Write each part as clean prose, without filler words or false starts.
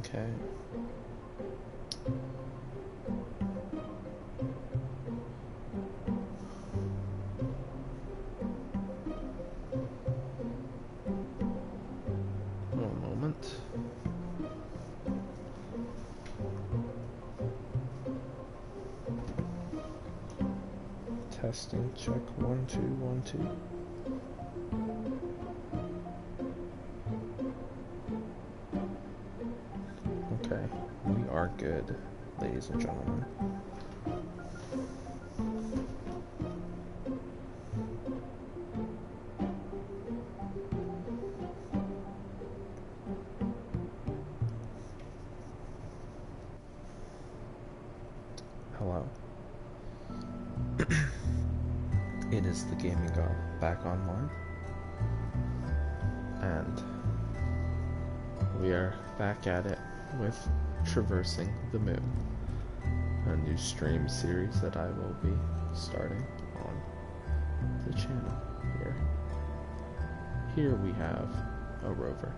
Okay. One moment. Testing, check, 1, 2, 1, 2. Okay, we are good, ladies and gentlemen. Hello. It is the Gaming God back online. And we are back at it with Traversing the Moon, a new stream series that I will be starting on the channel here. Here we have a rover,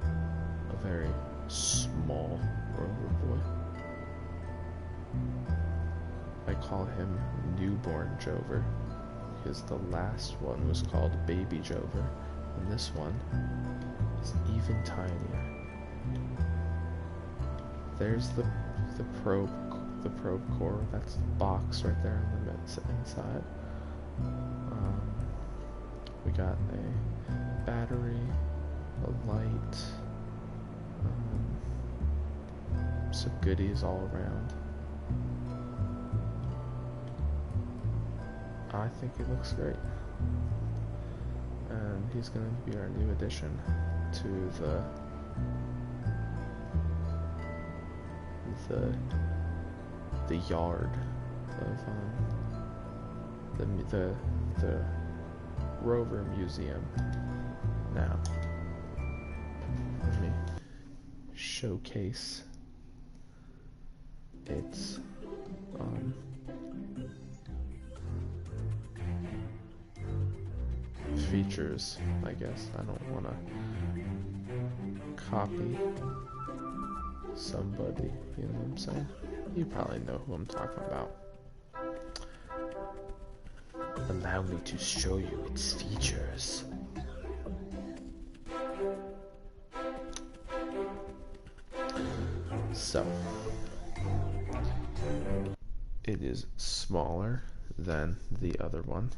a very small rover boy. I call him Newborn Jover because the last one was called Baby Jover, and this one is even tinier. There's the probe core. That's the box right there in the inside. We got a battery, a light, some goodies all around. I think it looks great, and he's going to be our new addition to the yard of the rover museum. Now, let me showcase its features, I guess. I don't want to copy somebody, you know what I'm saying? You probably know who I'm talking about. Allow me to show you its features. So, it is smaller than the other one,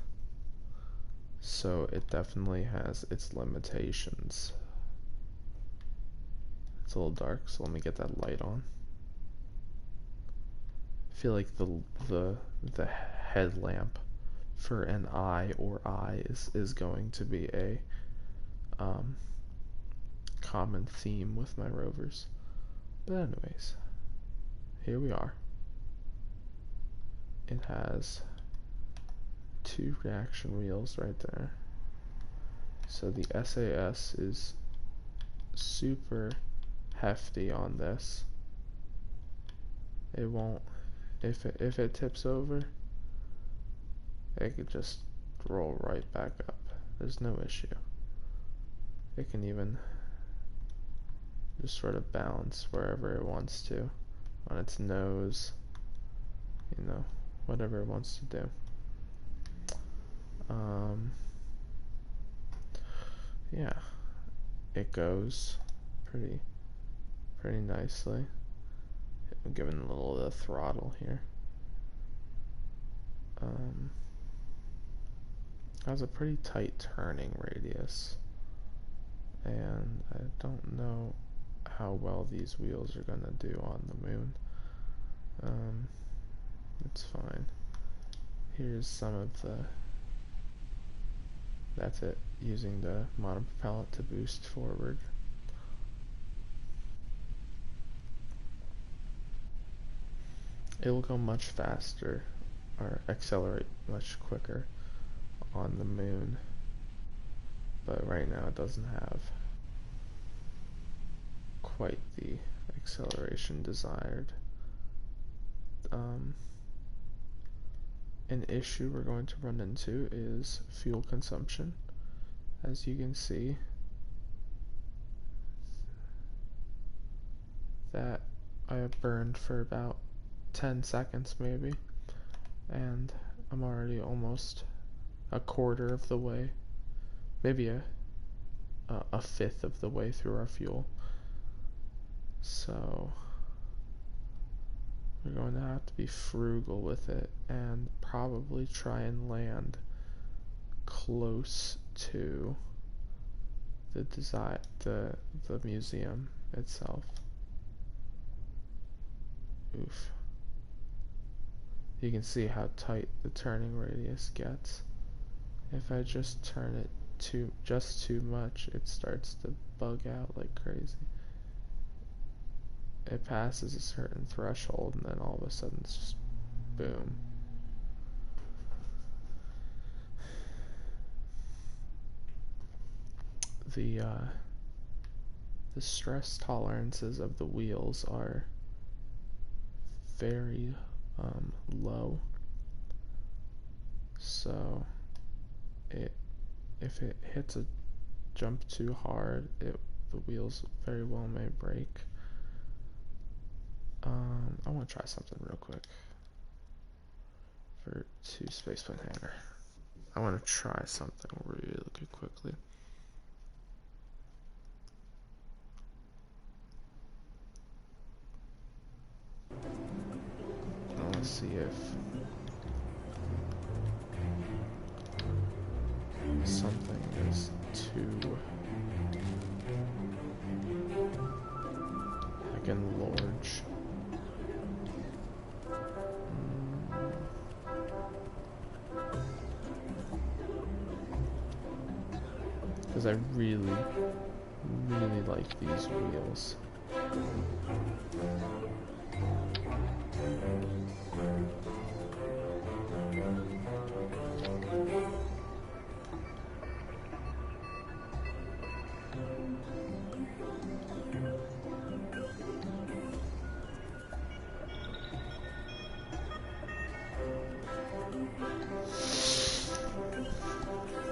so it definitely has its limitations. It's a little dark, so let me get that light on. I feel like the headlamp for an eye or eyes is going to be a common theme with my rovers. But anyways, here we are. It has 2 reaction wheels right there. So the SAS is super hefty on this. It won't, if it tips over, it could just roll right back up. There's no issue. It can even just sort of balance wherever it wants to, on its nose, you know, whatever it wants to do. Yeah, it goes pretty nicely. I'm giving a little of the throttle here. Has a pretty tight turning radius, and I don't know how well these wheels are gonna do on the moon. It's fine. Here's some of that's it, using the monopropellant to boost forward. It will go much faster, or accelerate much quicker on the moon, but right now it doesn't have quite the acceleration desired. An issue we're going to run into is fuel consumption. As you can see, that I have burned for about 10 seconds maybe, and I'm already almost a quarter of the way, maybe a fifth of the way through our fuel. So we're going to have to be frugal with it and probably try and land close to the museum itself. Oof. You can see how tight the turning radius gets. If I just turn it too much, it starts to bug out like crazy. It passes a certain threshold and then all of a sudden it's just boom. The stress tolerances of the wheels are very low, so if it hits a jump too hard, the wheels very well may break. I want to try something real quick for 2 spaceplane hangar. I want to try something really quickly. I want to see if something is too large. Because I really like these wheels.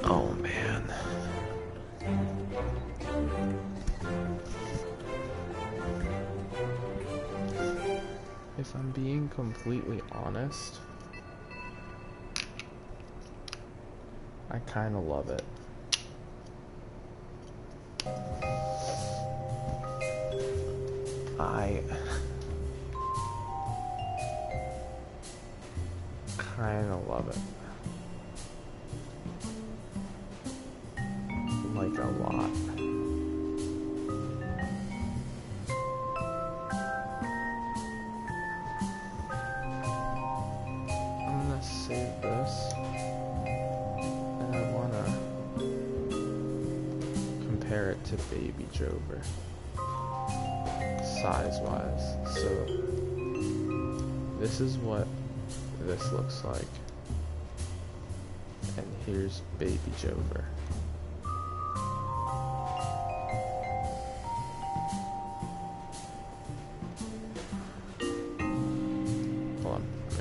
Oh man. If I'm being completely honest, I kind of love it. I kind of love it. Like a lot. I'm gonna save this, and I wanna compare it to Baby Jover, size-wise. So this is what this looks like, and here's Baby Jover.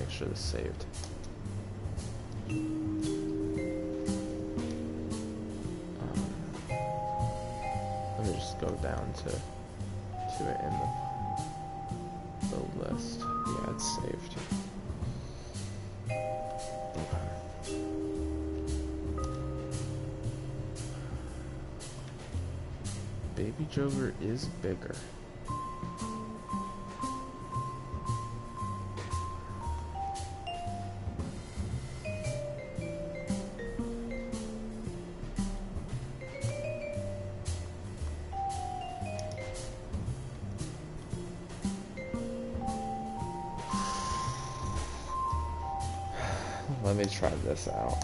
Should have saved. Let me just go down to it in the list. Yeah, it's saved. Okay. Baby Jover is bigger. Let me try this out.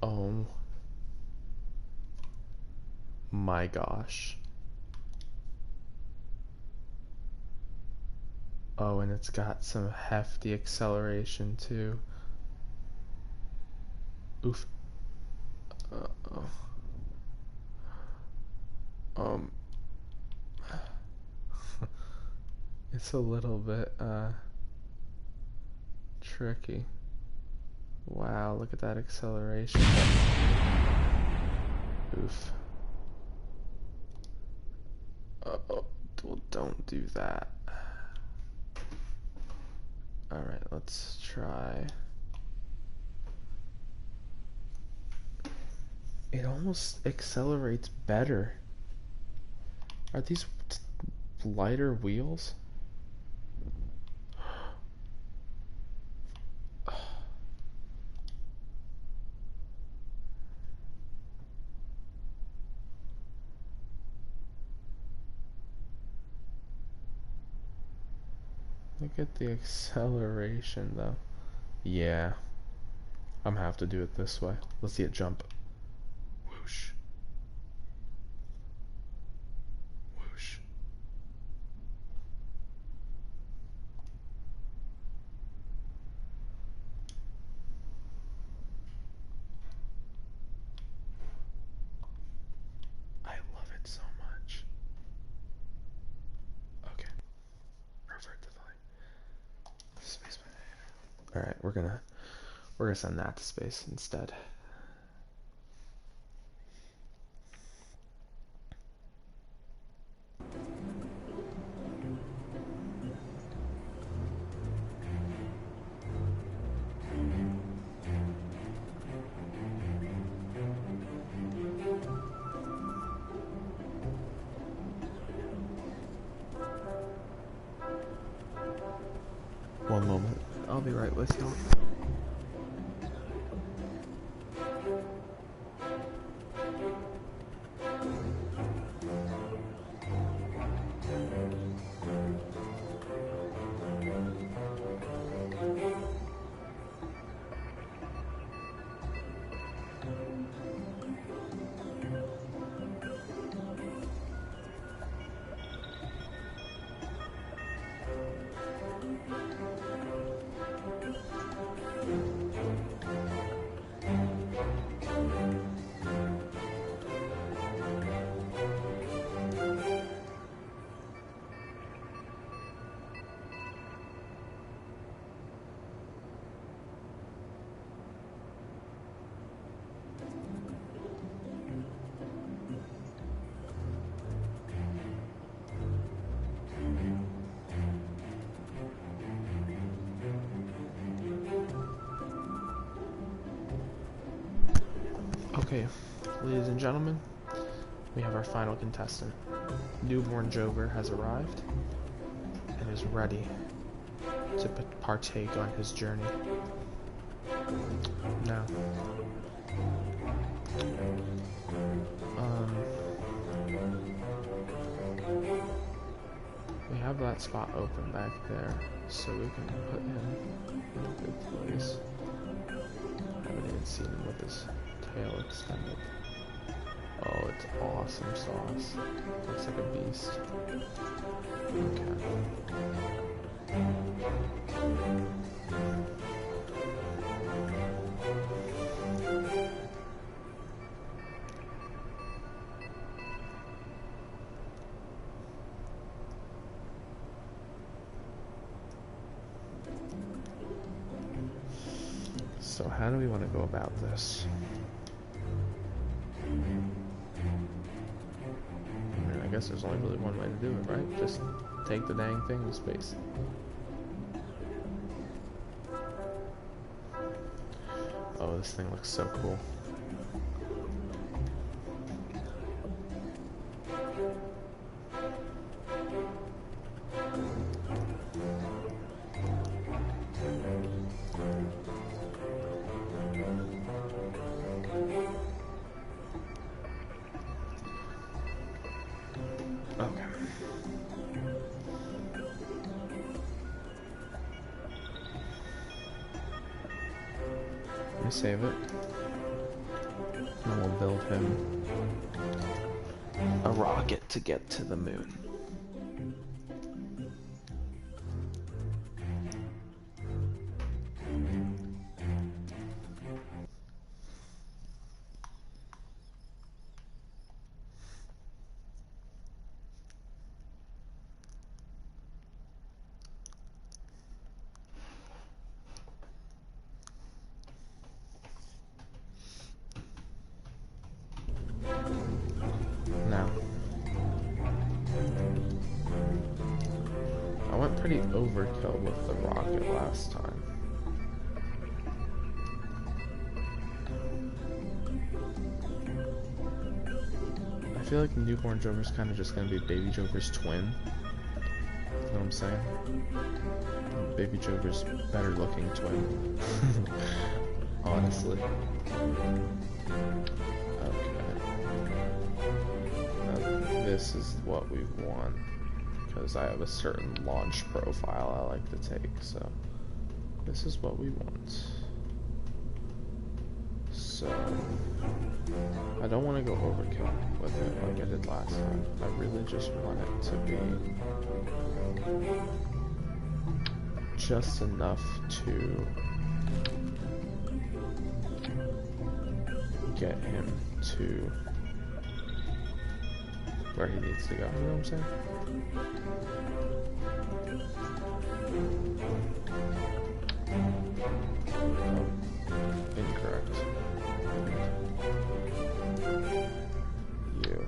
Oh my gosh. Oh, and it's got some hefty acceleration too. Oof. Uh, um, it's a little bit tricky. Wow, look at that acceleration. Oof. Oh, don't do that. Alright, let's try. It almost accelerates better. Are these lighter wheels? Look at the acceleration though. Yeah. I'm gonna have to do it this way. Let's see it jump. Whoosh. Whoosh. I love it so much. Okay. Revert to the space. Alright, we're gonna send that to space instead. One moment. I'll be right with you. Okay, ladies and gentlemen, we have our final contestant. Newborn Joker has arrived and is ready to partake on his journey. Now, we have that spot open back there, so we can put him in a good place. I haven't even seen him with his tail extended. Oh, it's awesome sauce. Looks like a beast. Okay. So how do we want to go about this? I guess there's only really one way to do it, right? Just take the dang thing to space. Oh, this thing looks so cool. Okay. Let me save it. And we'll build him a rocket to get to the moon. Now, I went pretty overkill with the rocket last time. I feel like Newborn Joker's kind of just going to be Baby Joker's twin. You know what I'm saying? Baby Joker's better looking twin. Honestly. This is what we want, because I have a certain launch profile I like to take, so this is what we want. So I don't want to go overkill with it like I did last time. I really just want it to be just enough to get him to where he needs to go, you know what I'm saying? Incorrect. You.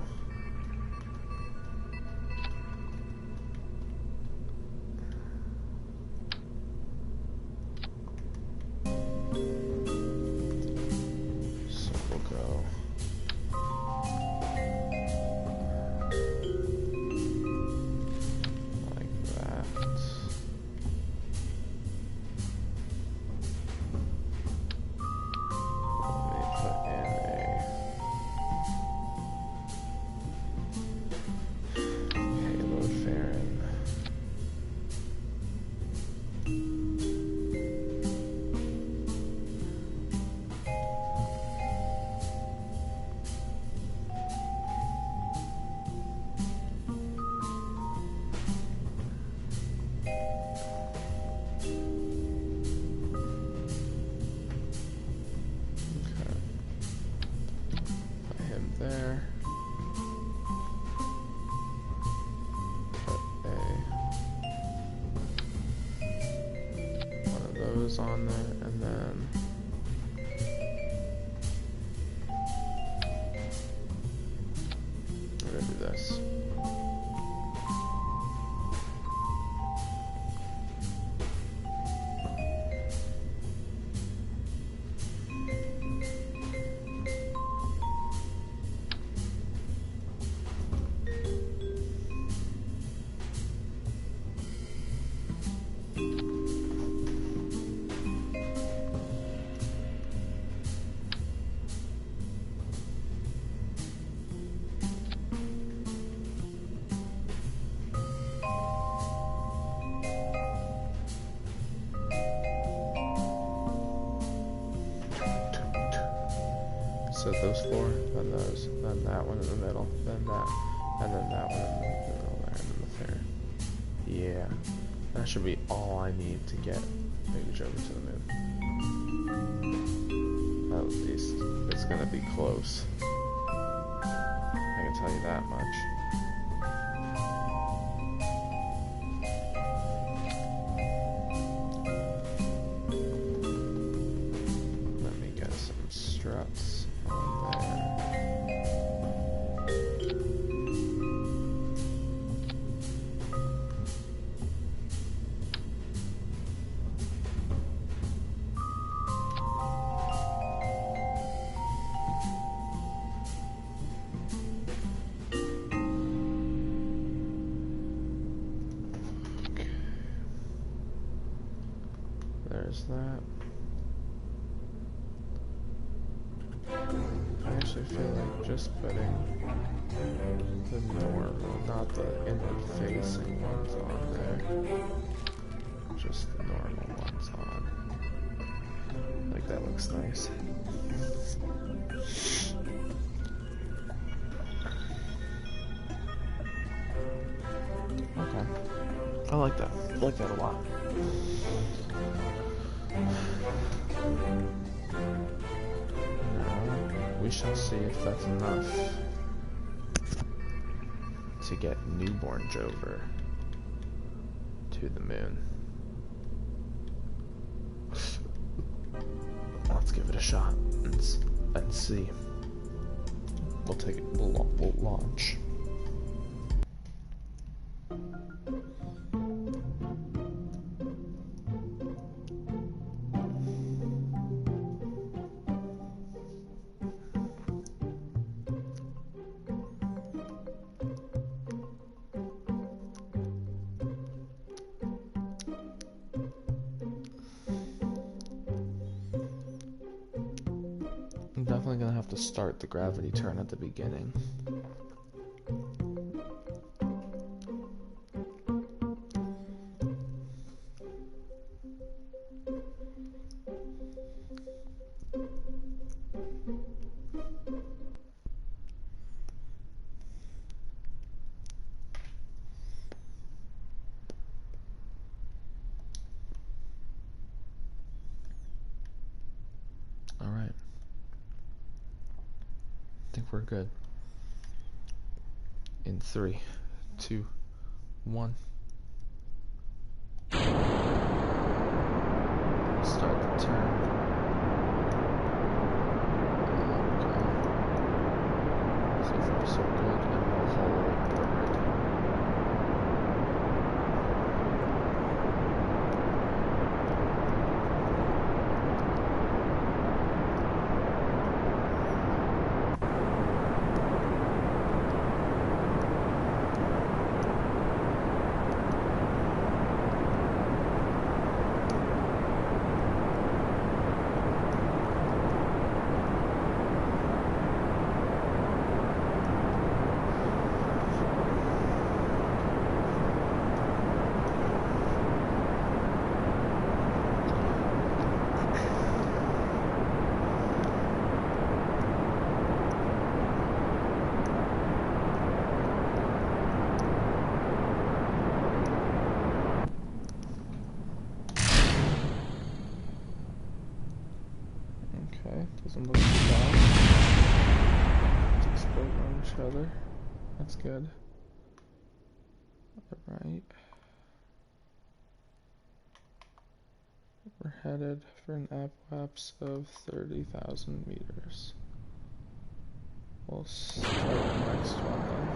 So we'll go. There. Put one of those on there, and then we're gonna do this. So those four, then those, then that one in the middle, then that, and then that one in the middle there, and then the fair. Yeah, that should be all I need to get Baby Joker to the moon. At least it's gonna be close. I can tell you that much. Let me get some struts on there. There's that. I actually feel like just putting the normal, not the inward facing ones on there. Just the normal ones on. Like that looks nice. I like that. I like that a lot. Now, we shall see if that's enough to get newborn Jover to the moon. Let's give it a shot and see. We'll take it. We'll launch. I'm definitely gonna have to start the gravity turn at the beginning. All right. I think we're good. In 3, 2, 1. Start the turn. Okay. So far so good, and we'll hold forward. Okay, doesn't look too bad. Let's explode on each other. That's good. Alright. We're headed for an apoapse of 30,000 meters. We'll start the next one then.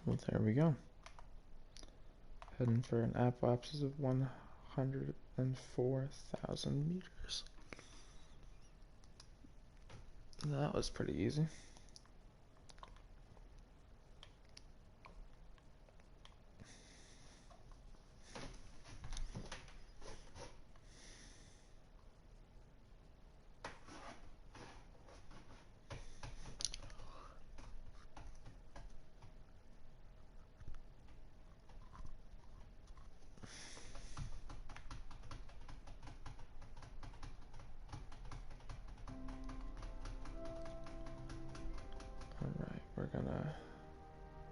Well, there we go. Heading for an apoapsis of 104,000 meters. That was pretty easy. Alright, we're gonna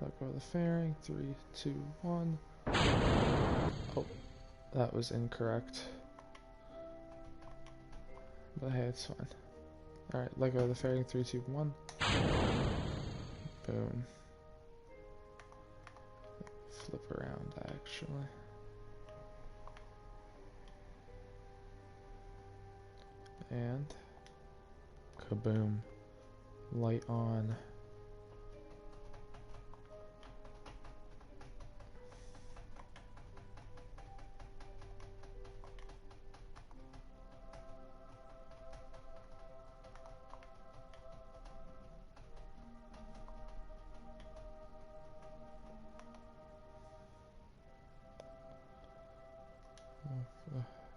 let go of the fairing. 3, 2, 1. Oh, that was incorrect. But hey, it's fine. Alright, let go of the fairing. 3, 2, 1. Boom. flip around actually. And kaboom. Light on.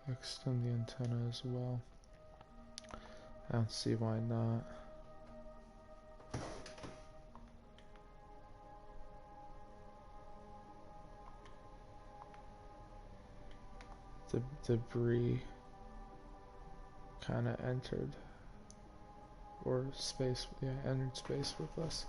Extend the antenna as well. I don't see why not. The debris kind of entered, or space, yeah, entered space with us.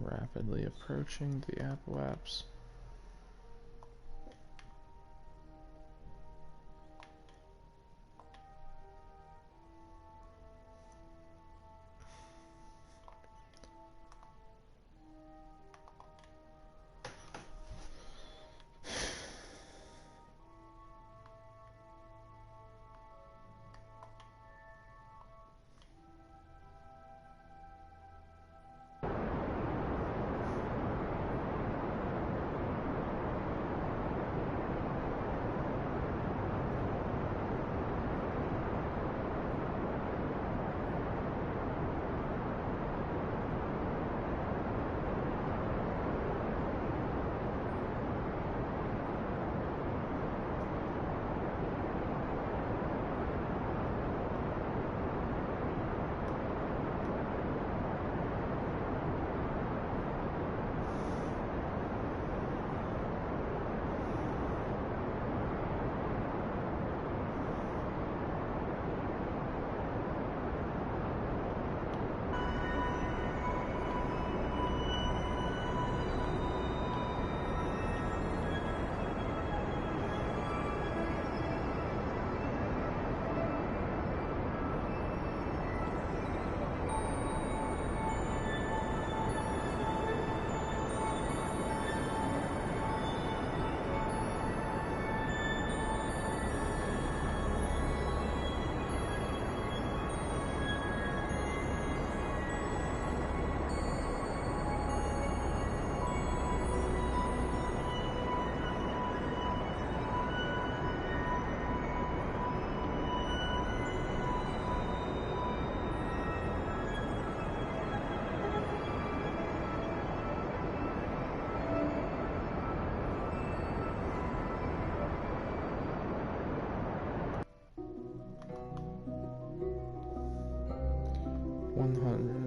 Rapidly approaching the apoapse.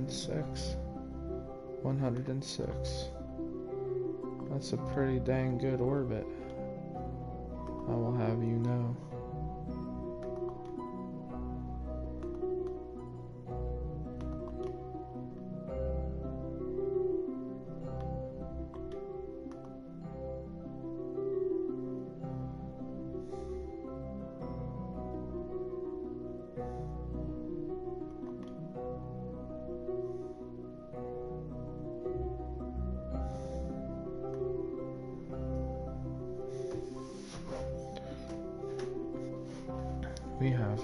Six. 106. That's a pretty dang good orbit, I will have you know. We have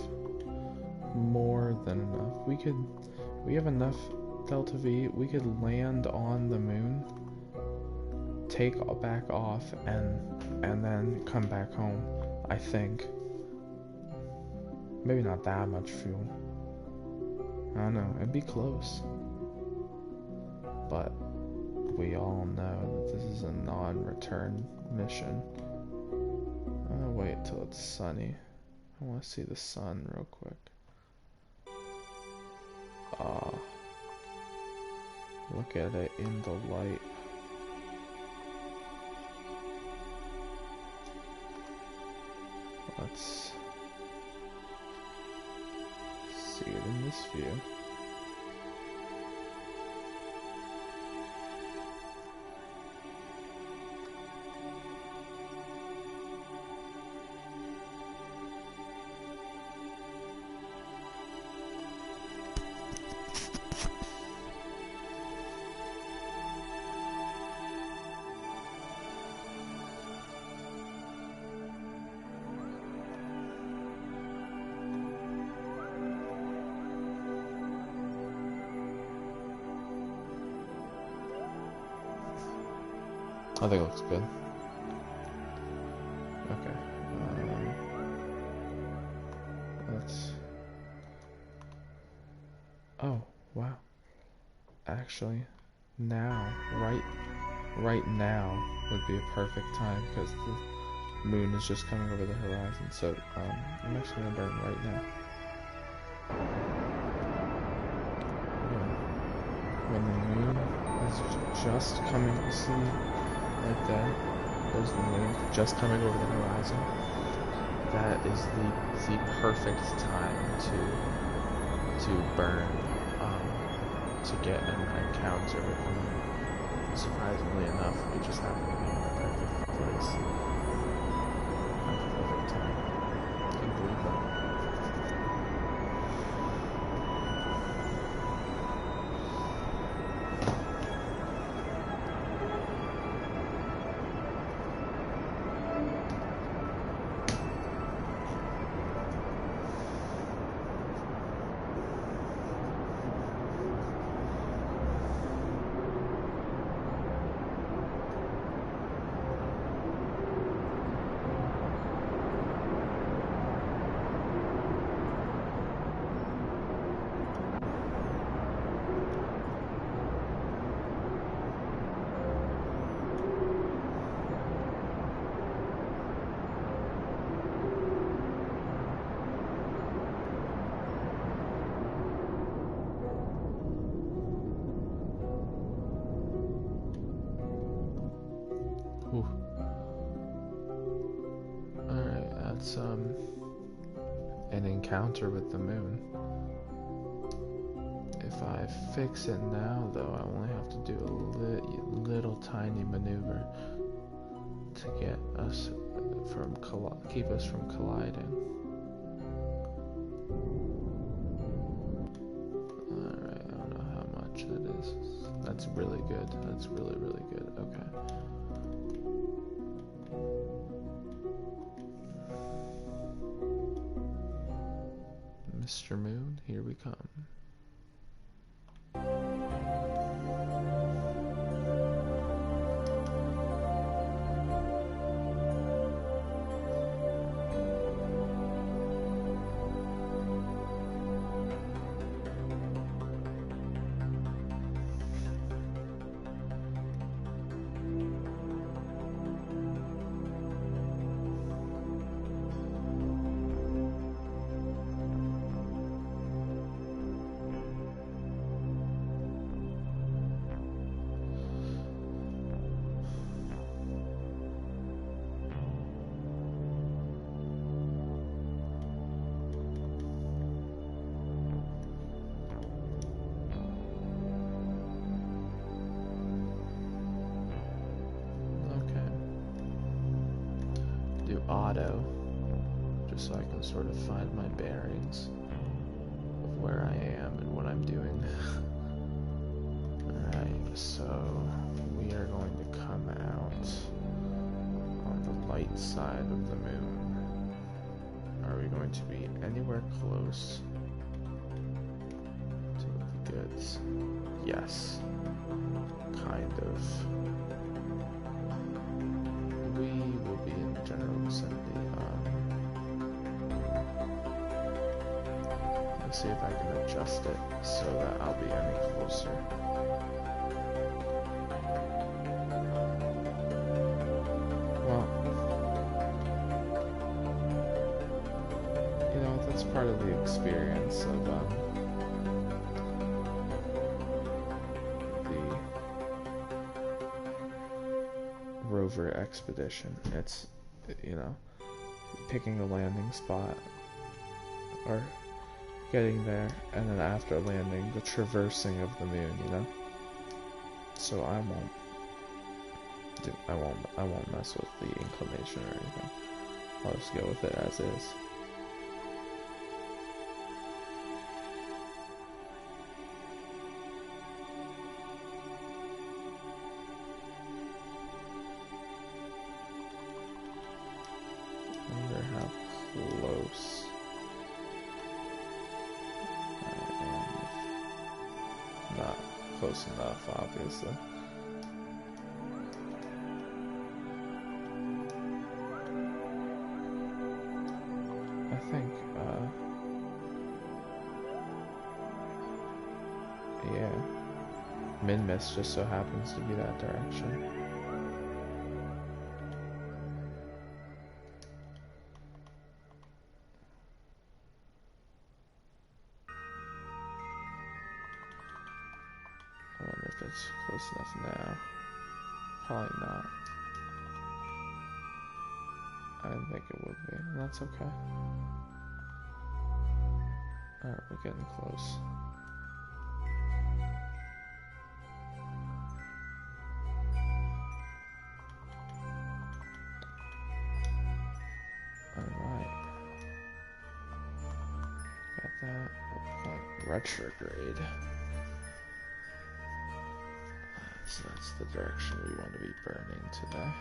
more than enough. We have enough Delta V. We could land on the moon, take back off, and then come back home. I think. Maybe not that much fuel. I don't know. It'd be close. But we all know that this is a non-return mission. I'm gonna wait till it's sunny. I want to see the sun real quick. Look at it in the light. see it in this view. I think it looks good. Okay. Let's... Oh, wow. Actually, now, right now would be a perfect time because the moon is just coming over the horizon. So, I'm actually gonna burn right now. When the moon is just coming, you see, right there, there's the moon just coming over the horizon. That is the perfect time to burn, to get an encounter with the moon. Surprisingly enough, we just happen to be in the perfect place at the perfect time. Can you believe that? Alright, that's an encounter with the moon. If I fix it now, though, I only have to do a little tiny maneuver to get us from keep us from colliding. Alright, I don't know how much that is. That's really good. That's really, really good. Okay. Mr. Moon, here we come. Auto, just so I can sort of find my bearings of where I am and what I'm doing. Alright, so we are going to come out on the light side of the moon. Are we going to be anywhere close to the goods? Yes, kind of. We will be in the general vicinity. Let's see if I can adjust it so that I'll be any closer. Well, you know, that's part of the experience of the rover expedition. It's, you know, picking a landing spot or getting there, and then after landing, the traversing of the moon, you know? So I won't mess with the inclination or anything. I'll just go with it as is. I wonder how close I am. Not close enough, obviously. I think, yeah, Min-Miss just so happens to be that direction. I wonder if it's close enough now. Probably not. I didn't think it would be, and that's okay. Alright, we're getting close. Alright. Got that. Retrograde. So that's the direction we want to be burning today.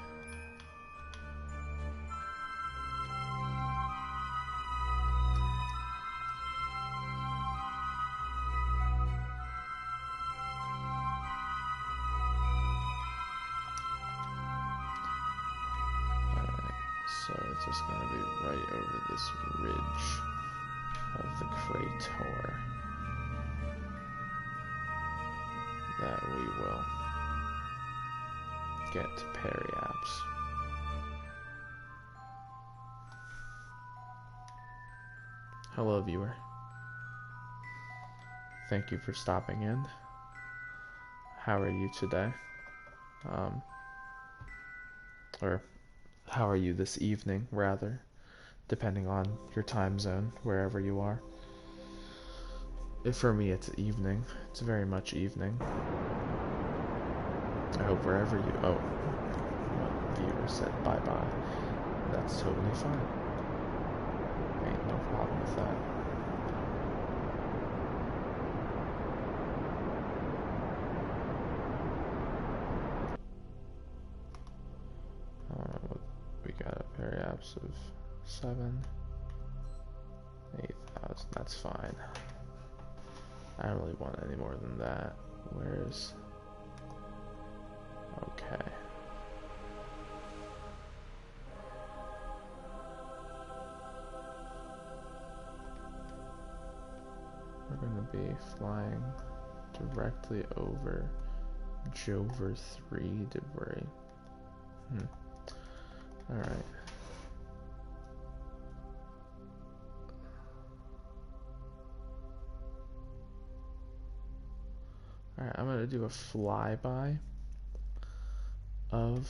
So it's just going to be right over this ridge of the crater that we will get to Periapps. Hello, viewer. Thank you for stopping in. How are you today? Or how are you this evening, rather, depending on your time zone, wherever you are. For me, it's evening. It's very much evening. I hope wherever you... Oh, one viewer said bye-bye. That's totally fine. Ain't no problem with that. We got a Periapps of 7, 8,000. That's fine. I don't really want any more than that. Where's... Okay. We're going to be flying directly over Jover 3 debris. Alright. Alright, I'm going to do a flyby of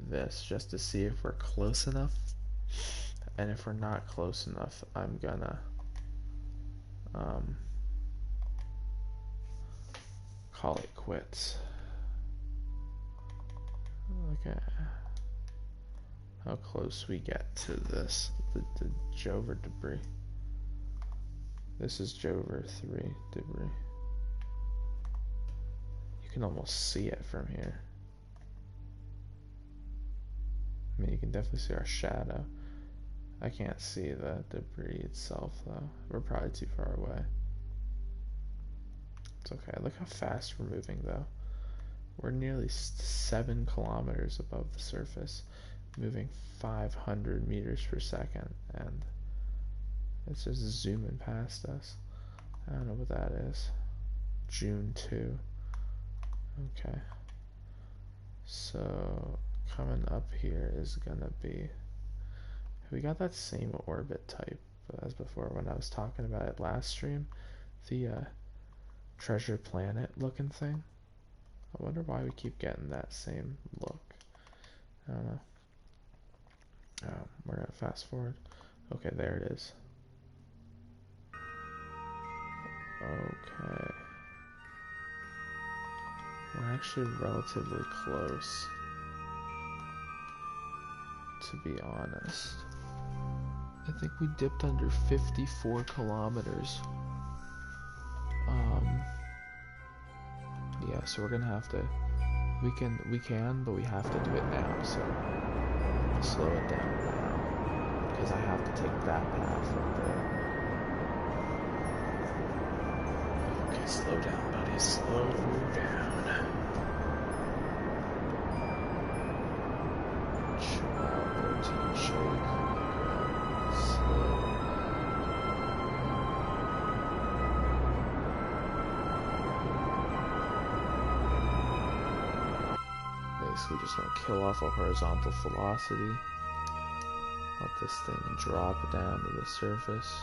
this just to see if we're close enough, and if we're not close enough, I'm gonna call it quits. Look at how close we get to this, the Jover debris. This is Jover 3 debris. You can almost see it from here. I mean, you can definitely see our shadow. I can't see the debris itself, though. We're probably too far away. It's okay. Look how fast we're moving, though. We're nearly 7 kilometers above the surface, moving 500 meters per second, and it's just zooming past us. I don't know what that is. June 2. Okay. So coming up here is gonna be, we got that same orbit type as before when I was talking about it last stream, the treasure planet looking thing. I wonder why we keep getting that same look. I don't know. We're gonna fast forward. Okay, there it is. Okay. We're actually relatively close, to be honest. I think we dipped under 54 kilometers. Yeah, so we're gonna have to, we can, but we have to do it now, so slow it down now, because I have to take that path right there. Okay, slow down, buddy, slow down. Chill out, protein shake, slow. Basically just want to kill off a horizontal velocity. Let this thing drop down to the surface.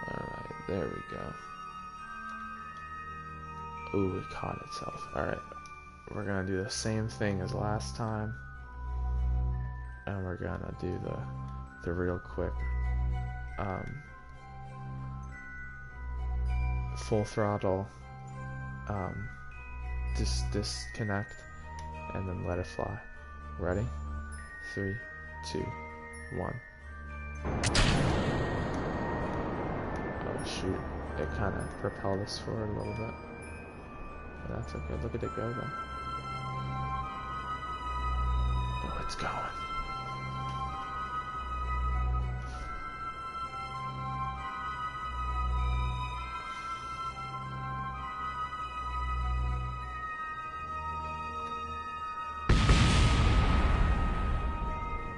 Alright, there we go. Ooh, it caught itself. Alright, we're gonna do the same thing as last time. And we're gonna do the real quick full throttle disconnect and then let it fly. Ready? 3, 2, 1. Oh shoot, it kind of propelled us forward a little bit. But that's okay, look at it go though. Oh, it's going.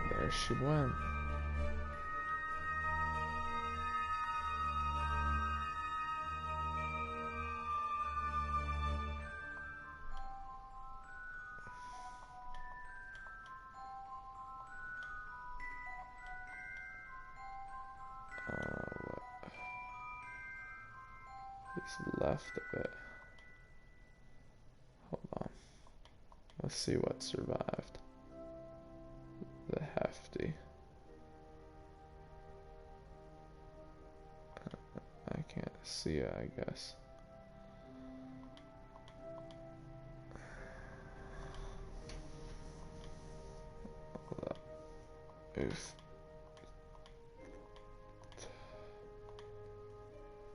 There she went. He's left a bit. Hold on. Let's see what survived. The hefty. I can't see it, I guess. Oof.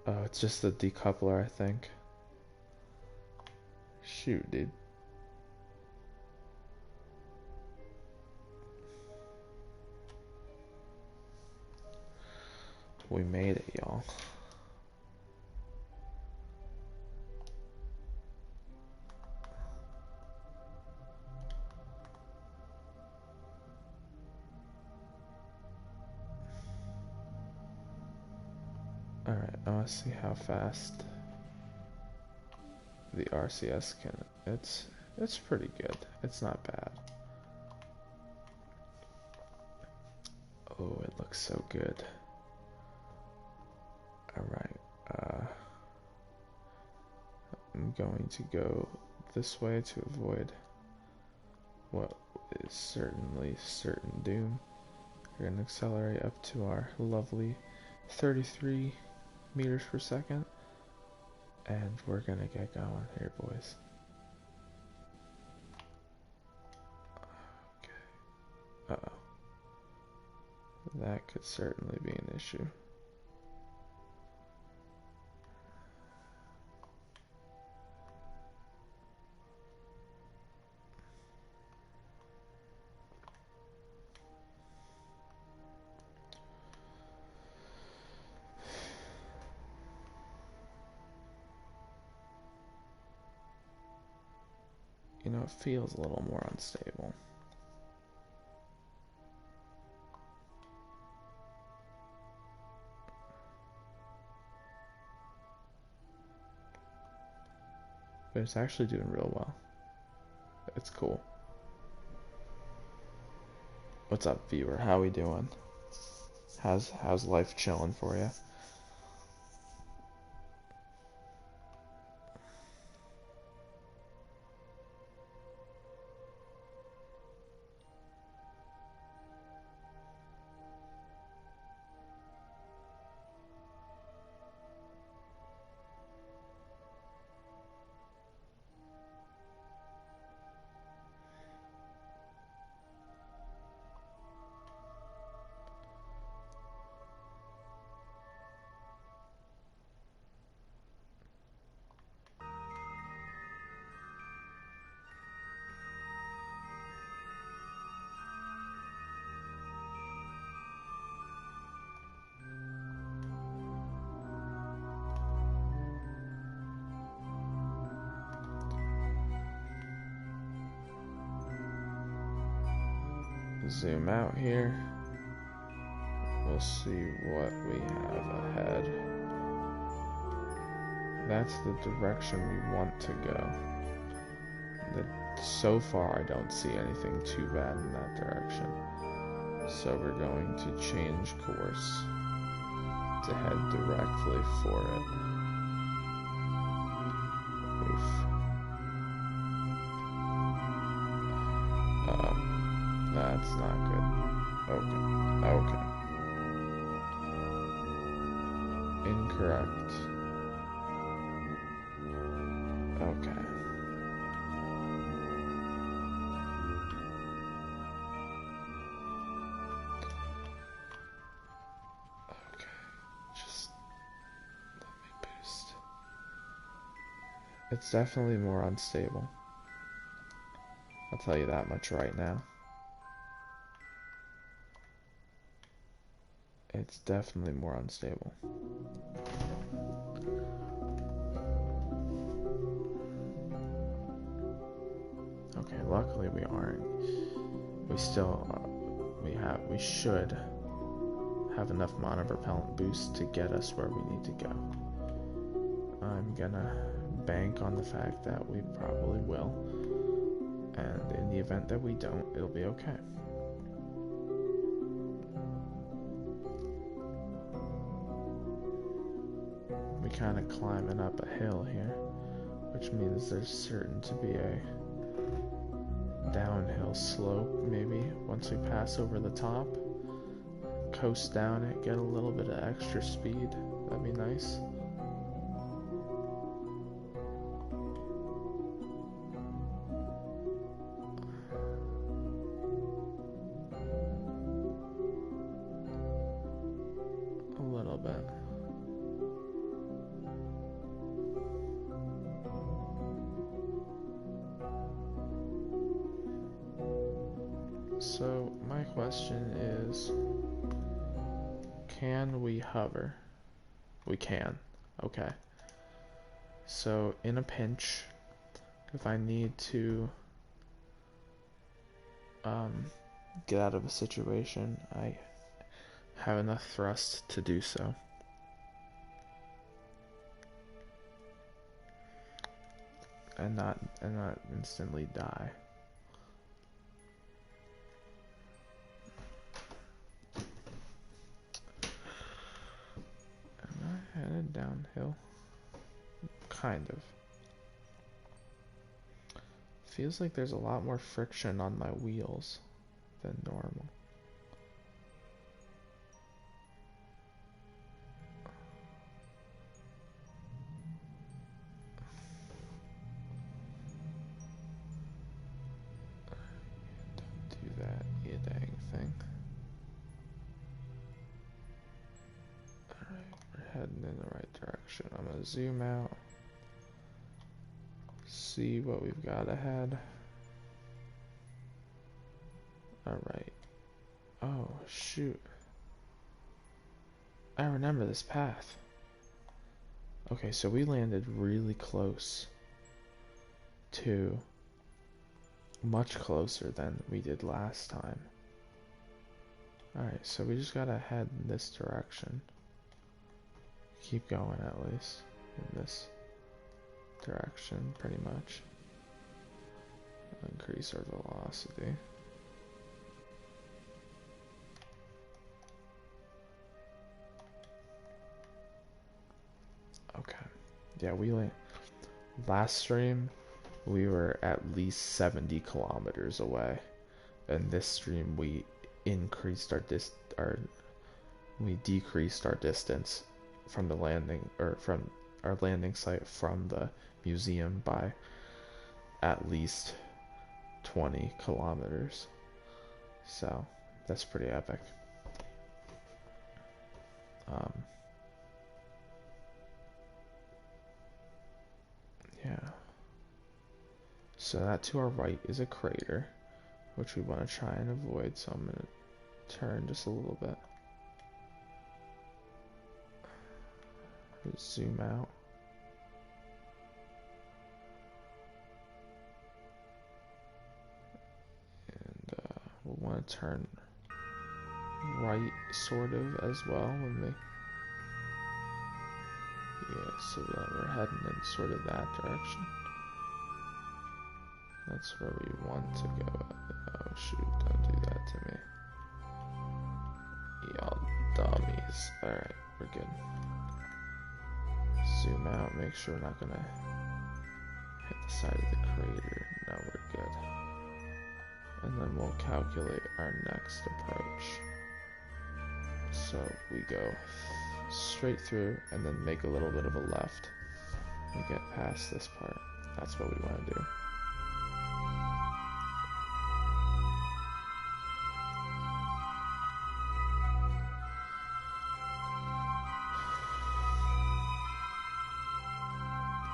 Oh, it's just the decoupler, I think. Shoot, dude. We made it, y'all. Alright, I want to see how fast the RCS can. It's pretty good. It's not bad. Oh, it looks so good. Alright, I'm going to go this way to avoid what is certainly certain doom. We're going to accelerate up to our lovely 33 meters per second, and we're going to get going here, boys. Okay. Uh-oh. That could certainly be an issue. It feels a little more unstable. But it's actually doing real well. It's cool. What's up, viewer? How we doing? How's life chilling for you? Zoom out here. We'll see what we have ahead. That's the direction we want to go. So far, I don't see anything too bad in that direction. So we're going to change course to head directly for it. Oof. That's not good. Okay. Incorrect. Okay. Just let me boost. It's definitely more unstable. I'll tell you that much right now. It's definitely more unstable. Okay, luckily we aren't. We still, we should have enough monopropellant boost to get us where we need to go. I'm gonna bank on the fact that we probably will, and in the event that we don't, it'll be okay. We're kind of climbing up a hill here, which means there's certain to be a downhill slope maybe once we pass over the top. Coast down it, get a little bit of extra speed. That'd be nice. A little bit. So my question is, can we hover? We can. Okay. So in a pinch, if I need to get out of a situation, I have enough thrust to do so. And not instantly die. Am I headed downhill? Kind of. Feels like there's a lot more friction on my wheels than normal. Don't do that, you dang thing. Alright, we're heading in the right direction. I'm gonna zoom out. See what we've got ahead. Alright. Oh, shoot. I remember this path. Okay, so we landed really close to much closer than we did last time. Alright, so we just gotta head in this direction. Keep going at least in this direction, pretty much. Increase our velocity. Okay. Yeah, last stream we were at least 70 kilometers away. And this stream we we decreased our distance from the landing, or from our landing site from the museum, by at least 20 kilometers. So that's pretty epic. Yeah. So that to our right is a crater, which we want to try and avoid, so I'm going to turn just a little bit. Zoom out. And we'll want to turn right, sort of, as well when we... Yeah, so that we're heading in sort of that direction. That's where we want to go. Oh shoot, don't do that to me. Y'all dummies. Alright, we're good. Zoom out, make sure we're not gonna hit the side of the crater. No, we're good. And then we'll calculate our next approach. So we go straight through and then make a little bit of a left. We get past this part. That's what we want to do.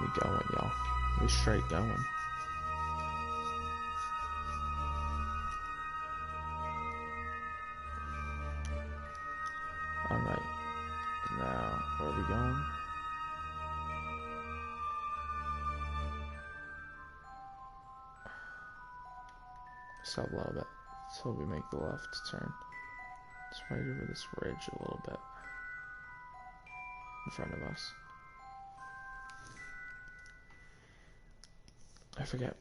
We going, y'all. We straight going. Alright. Now, where are we going? Stop a little bit. So we make the left turn. It's right over this ridge a little bit. In front of us. I forget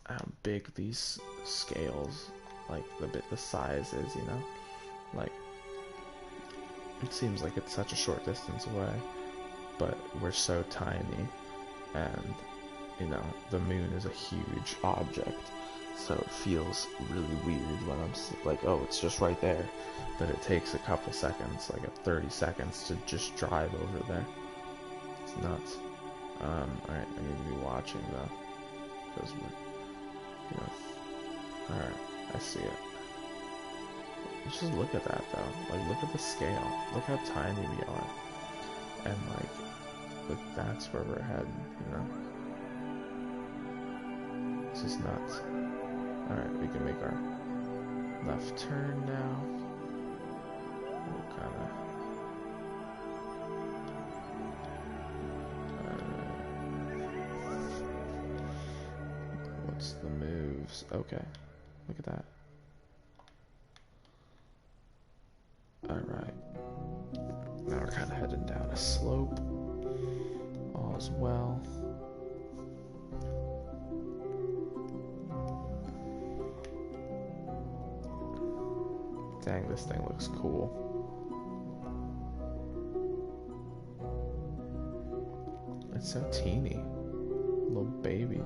how big these scales, like the size is, you know? Like, it seems like it's such a short distance away, but we're so tiny, and, you know, the moon is a huge object, so it feels really weird when I'm like, oh, it's just right there, but it takes a couple seconds, like 30 seconds to just drive over there. It's nuts. Alright, I need to be watching though. Because we're, you know, alright, I see it. Just look at that though, like look at the scale, look how tiny we are, and like that's where we're heading, you know? This is nuts. Alright, we can make our left turn now. We'll kinda... what's the moves? Okay, look at that. Alright. Now we're kinda heading down a slope. All's well. Dang, this thing looks cool. It's so teeny. Little baby.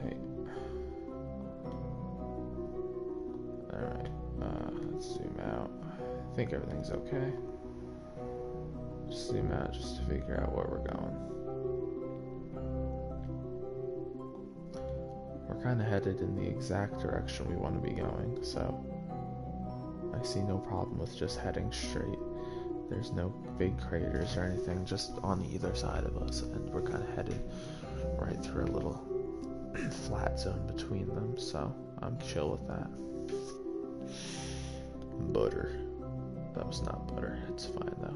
Hey. Alright, let's zoom out. I think everything's okay. Just zoom out just to figure out where we're going. We're kind of headed in the exact direction we want to be going, so I see no problem with just heading straight. There's no big craters or anything just on either side of us, and we're kind of headed right through a little flat zone between them, so I'm chill with that. Butter. That was not butter. It's fine though.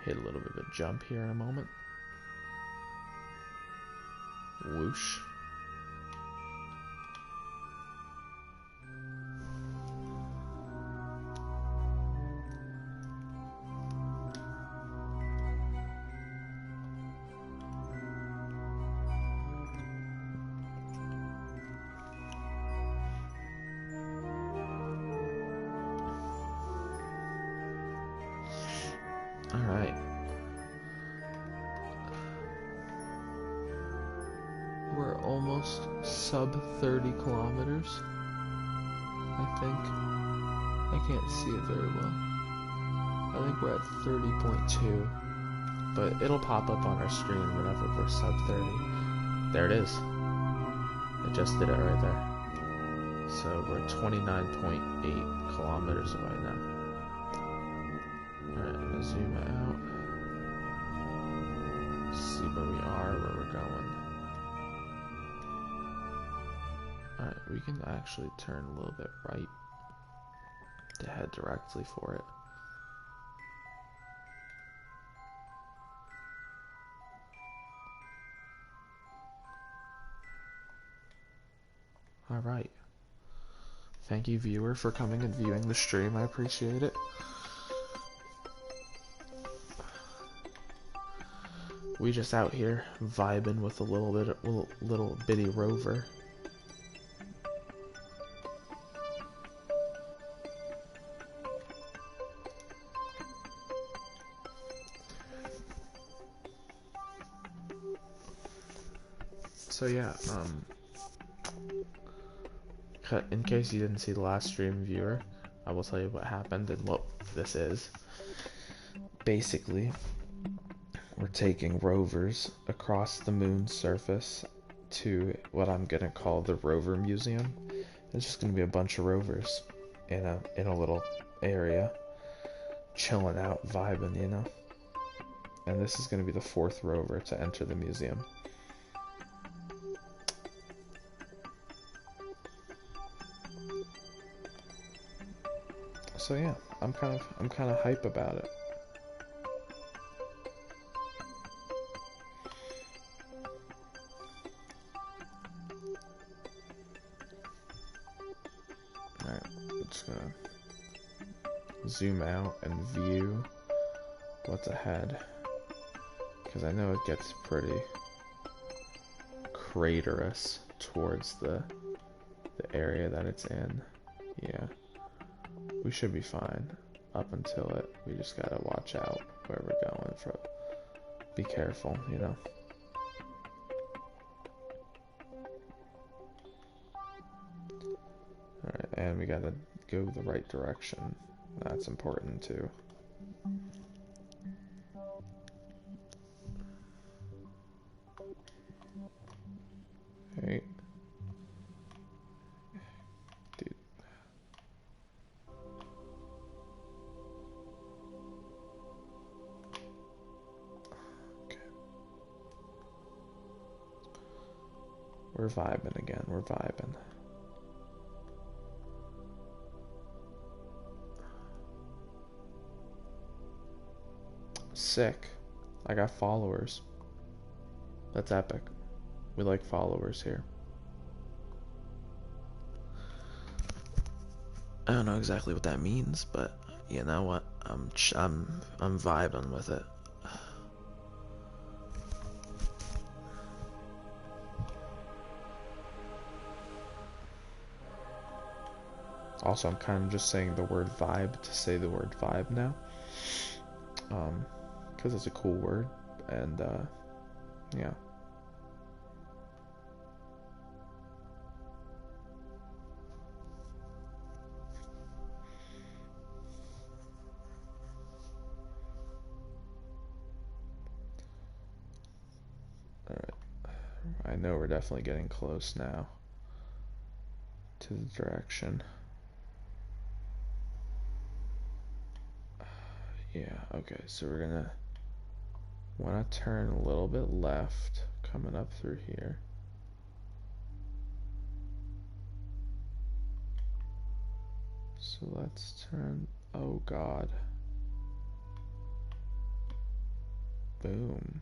hit a little bit of a jump here in a moment. Whoosh. Alright. We're almost sub 30 kilometers, I think. I can't see it very well. I think we're at 30.2, but it'll pop up on our screen whenever we're sub 30. There it is. I just did it right there. So we're 29.8 kilometers away now. Alright, I'm gonna zoom out. See where we are, where we're going. Alright, we can actually turn a little bit right to head directly for it. Alright. Thank you, viewer, for coming and viewing the stream. I appreciate it. We just out here vibing with a little bitty rover. So yeah, in case you didn't see the last stream, viewer, I will tell you what happened and what this is. Basically, we're taking rovers across the moon's surface to what I'm gonna call the Rover Museum. It's just gonna be a bunch of rovers in a little area, chilling out, vibing, you know. And this is gonna be the 4th rover to enter the museum. So yeah, I'm kind of hype about it. Alright, I'm just gonna zoom out and view what's ahead, because I know it gets pretty craterous towards the area that it's in. Yeah. We should be fine up until it. We just gotta watch out where we're going. Be careful, you know. Alright, and we gotta go the right direction. That's important too. Hey. Dude. Okay. We're vibing again, we're vibing. Sick. I got followers. That's epic. We like followers here. I don't know exactly what that means, but you know what? I'm vibing with it. Also, I'm kind of just saying the word vibe to say the word vibe now. Because it's a cool word, and yeah. Alright, I know we're definitely getting close now to the direction. Yeah, okay, so we're gonna want to turn a little bit left coming up through here. So let's turn, oh god. Boom.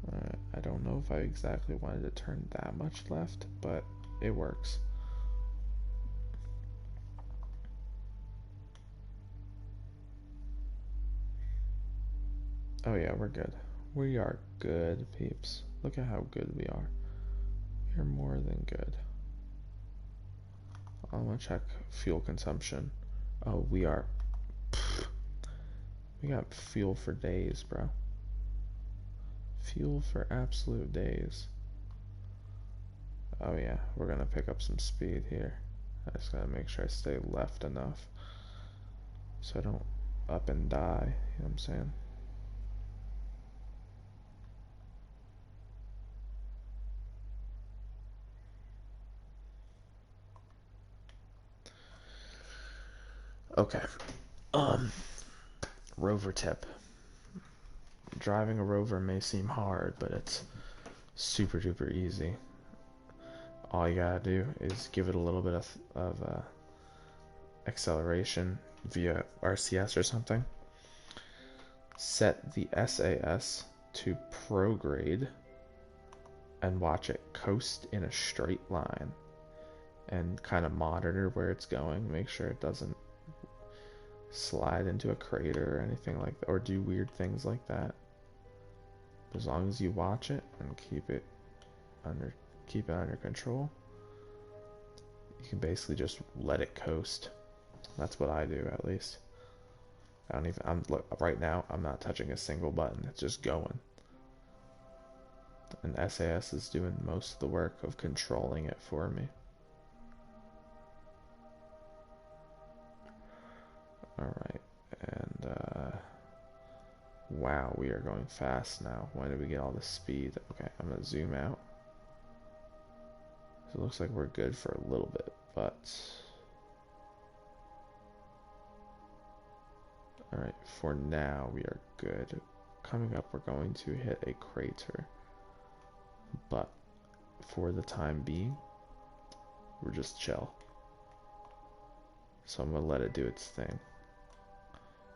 Alright, I don't know if I exactly wanted to turn that much left, but it works. Oh yeah, we're good. We are good, peeps. Look at how good we are. We are more than good. I'm gonna check fuel consumption. Oh, we are... We got fuel for days, bro. Fuel for absolute days. Oh yeah, we're gonna pick up some speed here. I just gotta make sure I stay left enough so I don't up and die, you know what I'm saying? Okay. Rover tip. Driving a rover may seem hard, but it's super duper easy. All you gotta do is give it a little bit of acceleration via RCS or something. Set the SAS to prograde and watch it coast in a straight line and kind of monitor where it's going. Make sure it doesn't slide into a crater or anything like that, or do weird things like that. As long as you watch it and keep it under control, you can basically just let it coast. That's what I do, at least. Right now, I'm not touching a single button. It's just going. And SAS is doing most of the work of controlling it for me. Alright, and wow, we are going fast now. When did we get all this speed? Okay, I'm gonna zoom out. So it looks like we're good for a little bit, but... Alright, for now we are good. Coming up, we're going to hit a crater. But for the time being, we're just chill. So I'm gonna let it do its thing.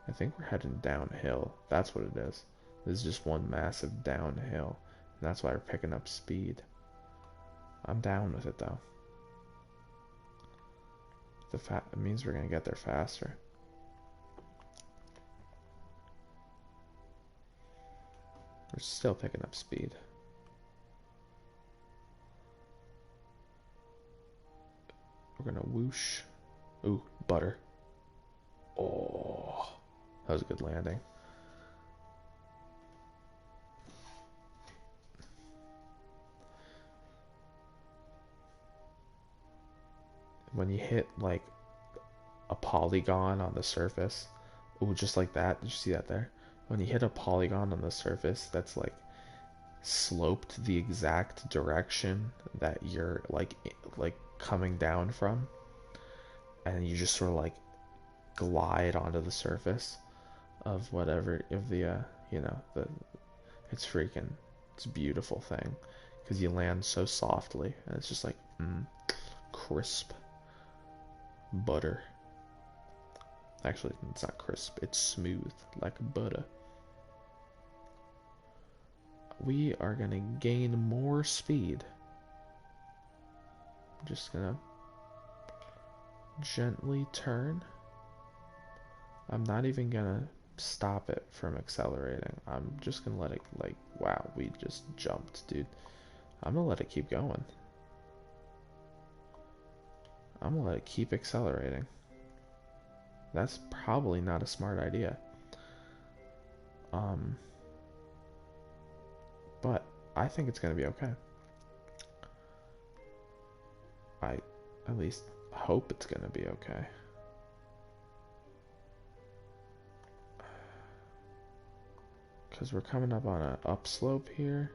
I think we're heading downhill. That's what it is. This is just one massive downhill. And that's why we're picking up speed. I'm down with it though. It means we're gonna get there faster. We're still picking up speed. We're gonna whoosh. Ooh, butter. Oh, that was a good landing. When you hit like a polygon on the surface, ooh, just like that. Did you see that there? When you hit a polygon on the surface that's like sloped the exact direction that you're like coming down from, and you just sort of like glide onto the surface of whatever of the it's it's a beautiful thing because you land so softly and it's just like crisp butter. Actually, it's not crisp, it's smooth like butter. We are gonna gain more speed. I'm just gonna gently turn. I'm not even gonna stop it from accelerating. I'm just gonna let it, like, wow, we just jumped, dude. I'm gonna let it keep going. I'm gonna let it keep accelerating. That's probably not a smart idea. But I think it's gonna be okay. I at least hope it's gonna be okay. Because we're coming up on an upslope here.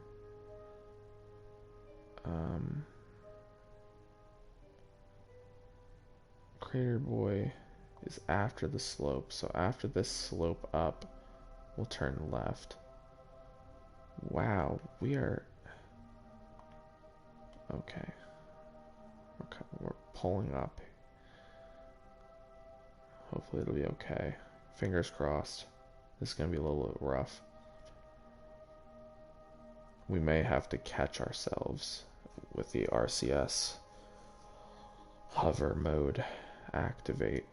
Crater Boy is after the slope, so after this slope up, we'll turn left. Wow, we are... Okay. We're pulling up. Hopefully it'll be okay. Fingers crossed. This is going to be a little bit rough. We may have to catch ourselves with the RCS hover mode activate.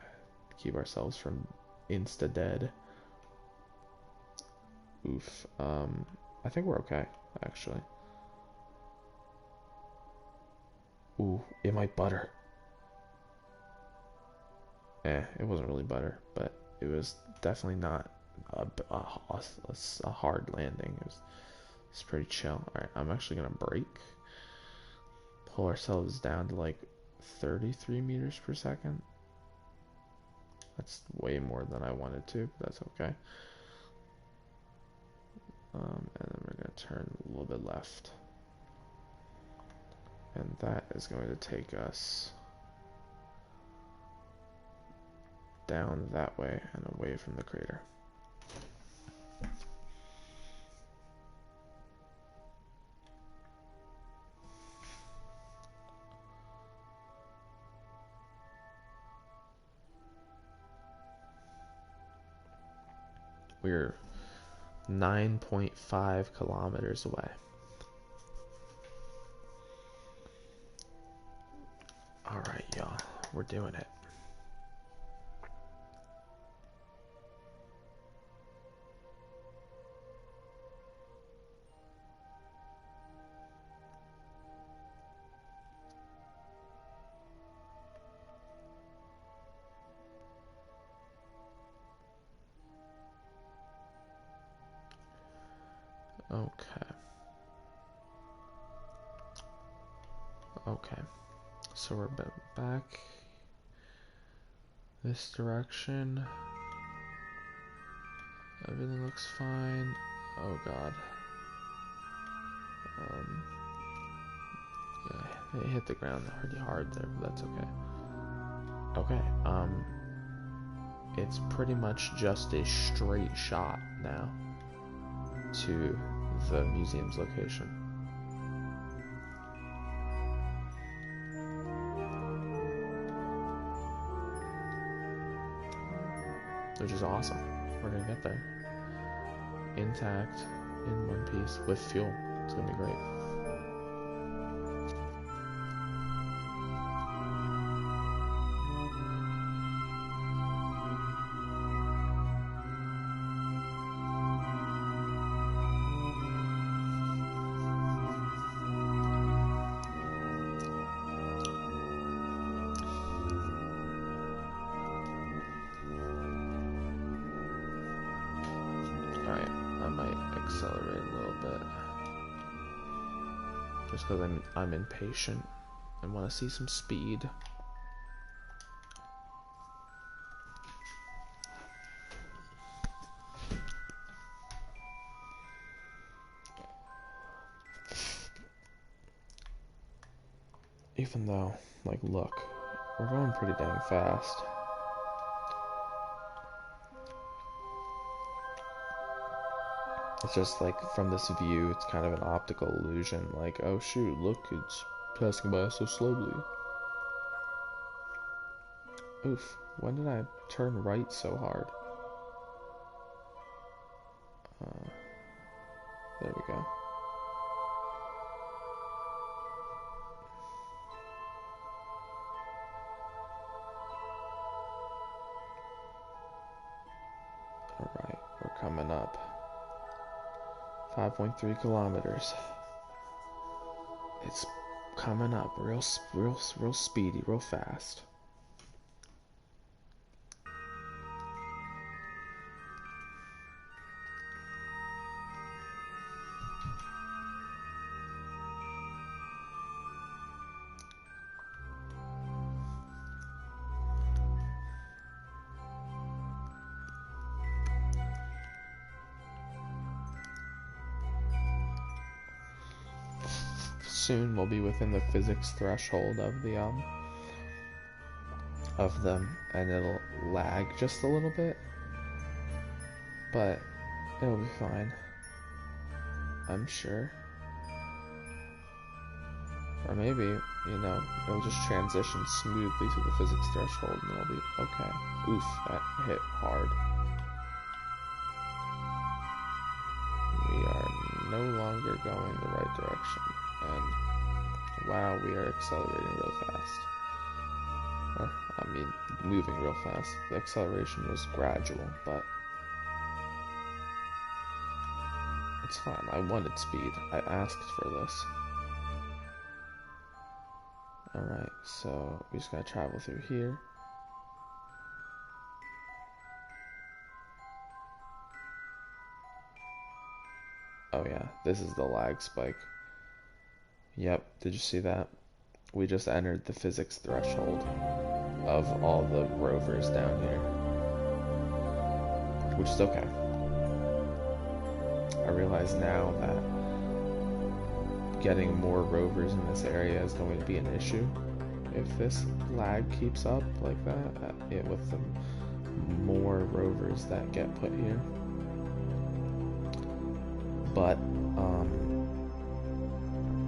Keep ourselves from insta-dead. Oof. I think we're okay, actually. Ooh, it might butter. It wasn't really butter, but it was definitely not a hard landing. It's pretty chill. Alright, I'm actually gonna brake. Pull ourselves down to like 33 meters per second. That's way more than I wanted to, but that's okay. And then we're gonna turn a little bit left. And that is going to take us down that way and away from the crater. We're 9.5 kilometers away. Alright, y'all. We're doing it. Okay. So we're back this direction. Everything looks fine. Oh god. Yeah, it hit the ground pretty hard there, but that's okay. Okay, it's pretty much just a straight shot now to the museum's location. Which is awesome. We're gonna get there. Intact, in one piece, with fuel. It's gonna be great. Alright, I might accelerate a little bit. Just because I'm impatient and want to see some speed. Even though, like, look, we're going pretty dang fast. It's just like from this view, it's kind of an optical illusion. Like, oh shoot, look, it's passing by so slowly. Oof, when did I turn right so hard? There we go. Alright, we're coming up. 5.3 kilometers. It's coming up real speedy, real fast. Soon we'll be within the physics threshold of them, and it'll lag just a little bit, but it'll be fine, I'm sure. Or maybe, you know, it'll just transition smoothly to the physics threshold and it'll be okay. Oof, that hit hard. no longer going the right direction. And wow, we are accelerating real fast. Or, I mean, moving real fast. The acceleration was gradual, but it's fine. I wanted speed. I asked for this. Alright, so we just gotta travel through here. Oh yeah, this is the lag spike. Yep, did you see that? We just entered the physics threshold of all the rovers down here. Which is okay. I realize now that getting more rovers in this area is going to be an issue if this lag keeps up like that, with the more rovers that get put here. But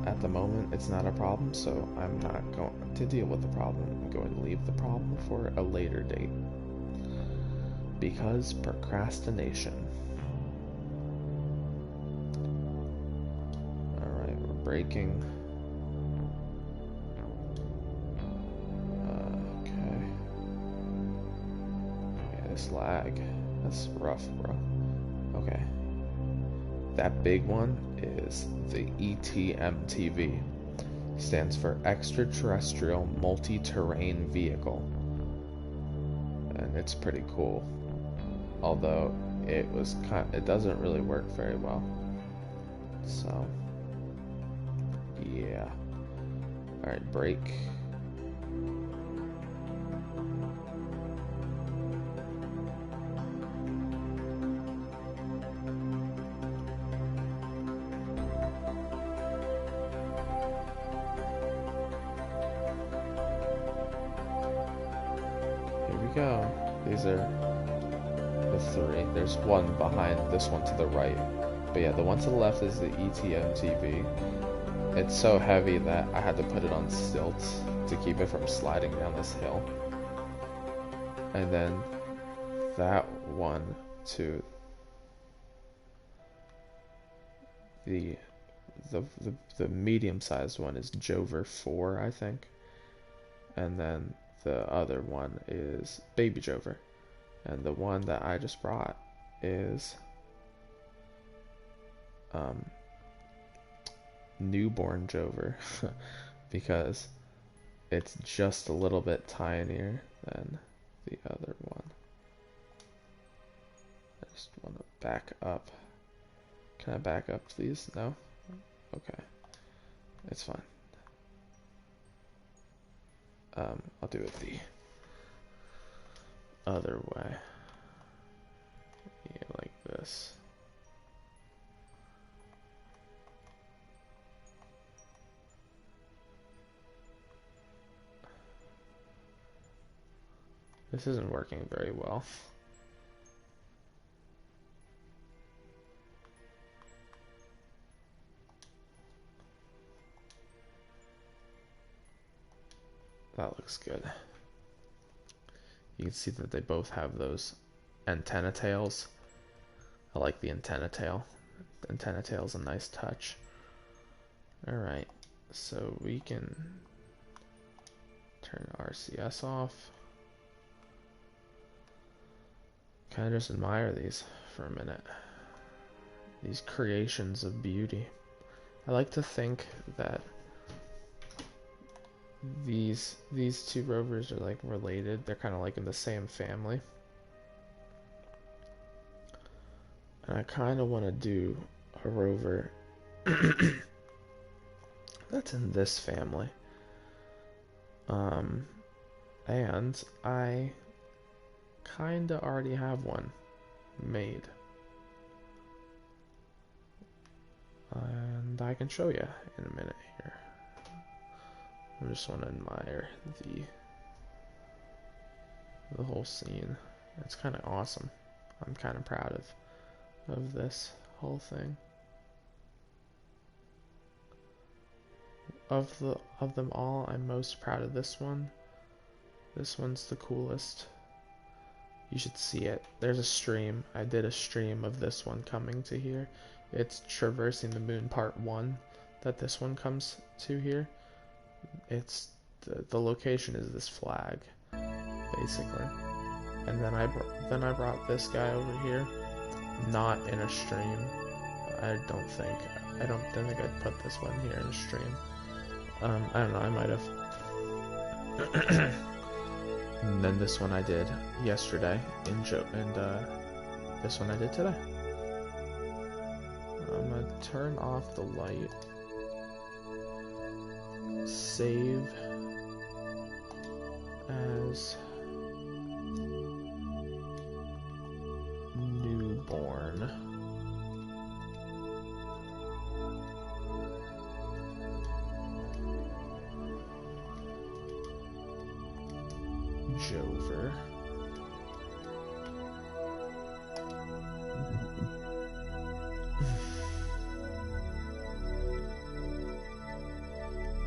at the moment it's not a problem, so I'm not going to deal with the problem. I'm going to leave the problem for a later date, because procrastination. Alright, we're braking. Okay. Yeah, this lag, that's rough, bro. Okay. That big one is the ETMTV. Stands for Extraterrestrial Multi-Terrain Vehicle. And it's pretty cool. Although it doesn't really work very well. So yeah. Alright, brake. Go. These are the three. There's one behind this one to the right. But yeah, the one to the left is the ETMTV. It's so heavy that I had to put it on stilts to keep it from sliding down this hill. And then that one to the medium-sized one is Jover 4, I think. And then the other one is Baby Jover. And the one that I just brought is Newborn Jover. Because it's just a little bit tinier than the other one. I just want to back up. Can I back up, please? No? Okay. It's fine. I'll do it the other way. Yeah, like this. This isn't working very well. That looks good. You can see that they both have those antenna tails. I like the antenna tail. The antenna tail is a nice touch. Alright, so we can turn RCS off. Kind of just admire these for a minute. These creations of beauty. I like to think that these two rovers are like related. They're kind of like in the same family. And I kind of want to do a rover that's in this family. And I kind of already have one made. And I can show you in a minute here. I just want to admire the whole scene. It's kind of awesome. I'm kind of proud of this whole thing. Of them all, I'm most proud of this one. This one's the coolest. You should see it. There's a stream. I did a stream of this one coming to here. It's traversing the moon part 1 that this one comes to here. It's the location is this flag, basically. And then I brought this guy over here, not in a stream. I don't think I'd put this one here in a stream. I don't know, I might have. And then this one I did yesterday and this one I did today. I'm gonna turn off the light. Save as newborn. Jover.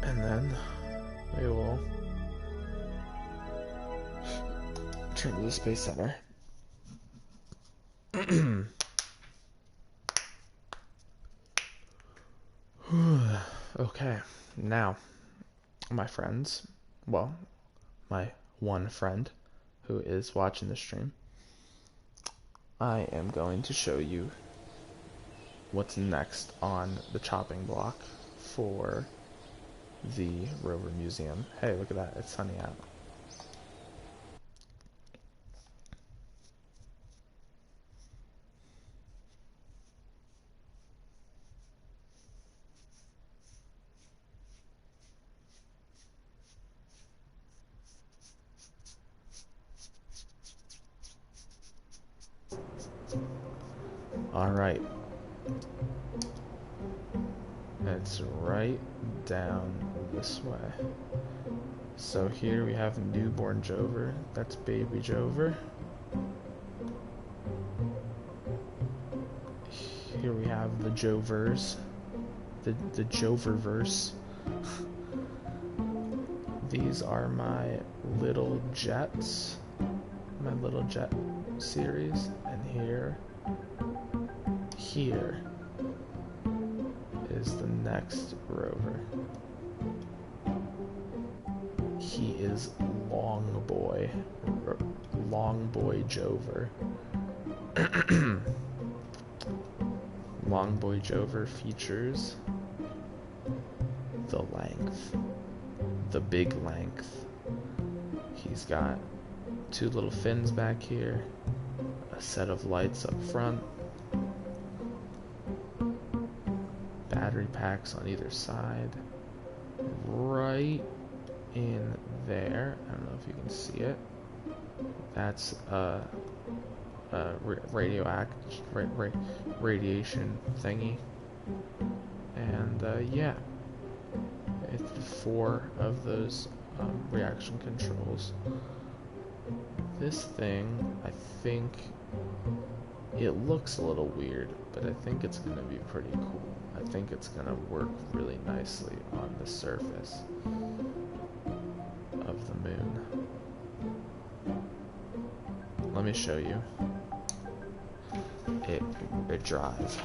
And then we will turn to the Space Center. Okay, now, my friends, well, my one friend who is watching the stream, I am going to show you what's next on the chopping block for the Rover Museum. Hey, look at that, it's sunny out. Alright. It's right down this way. So here we have newborn Jover. That's baby Jover. Here we have the Jovers. The Joververse. These are my little jets. My little jet series. And here is the next rover. He is Long Boy Jover. Long Boy Jover features the length, the big length. He's got two little fins back here, a set of lights up front, battery packs on either side. Right in there, I don't know if you can see it, that's radiation thingy. And yeah, it's 4 of those reaction controls. This thing, I think it looks a little weird, but I think it's gonna be pretty cool. I think it's gonna work really nicely on the surface of the moon. Let me show you it drive.